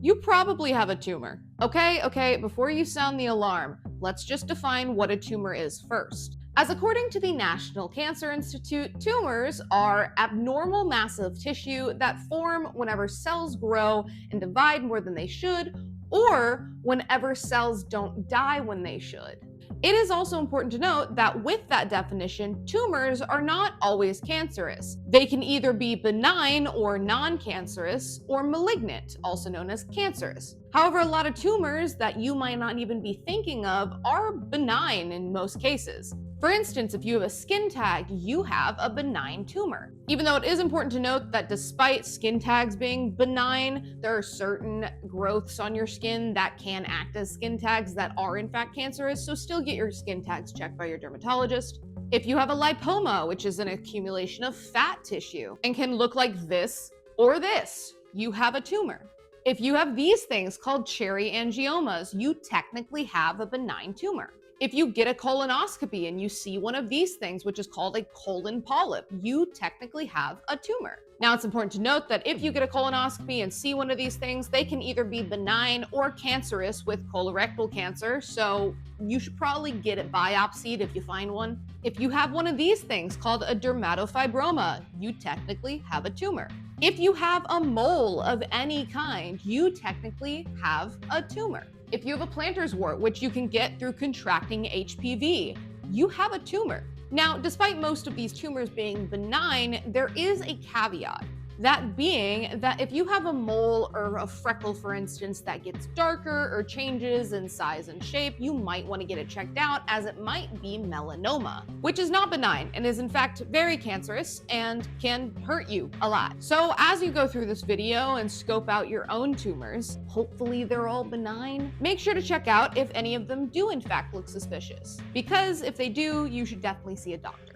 You probably have a tumor. Okay, before you sound the alarm, let's just define what a tumor is first. As according to the National Cancer Institute, tumors are abnormal masses of tissue that form whenever cells grow and divide more than they should, or whenever cells don't die when they should. It is also important to note that with that definition, tumors are not always cancerous. They can either be benign or non-cancerous, or malignant, also known as cancerous. However, a lot of tumors that you might not even be thinking of are benign in most cases. For instance, if you have a skin tag, you have a benign tumor. Even though it is important to note that despite skin tags being benign, there are certain growths on your skin that can act as skin tags that are in fact cancerous, so still get your skin tags checked by your dermatologist. If you have a lipoma, which is an accumulation of fat tissue and can look like this or this, you have a tumor. If you have these things called cherry angiomas, you technically have a benign tumor. If you get a colonoscopy and you see one of these things, which is called a colon polyp, you technically have a tumor. Now, it's important to note that if you get a colonoscopy and see one of these things, they can either be benign or cancerous with colorectal cancer, so you should probably get it biopsied if you find one. If you have one of these things called a dermatofibroma, you technically have a tumor. If you have a mole of any kind, you technically have a tumor. If you have a plantar's wart, which you can get through contracting HPV, you have a tumor. Now, despite most of these tumors being benign, there is a caveat. That being that if you have a mole or a freckle, for instance, that gets darker or changes in size and shape, you might want to get it checked out as it might be melanoma, which is not benign and is in fact very cancerous and can hurt you a lot. So as you go through this video and scope out your own tumors, hopefully they're all benign, make sure to check out if any of them do in fact look suspicious. Because if they do, you should definitely see a doctor.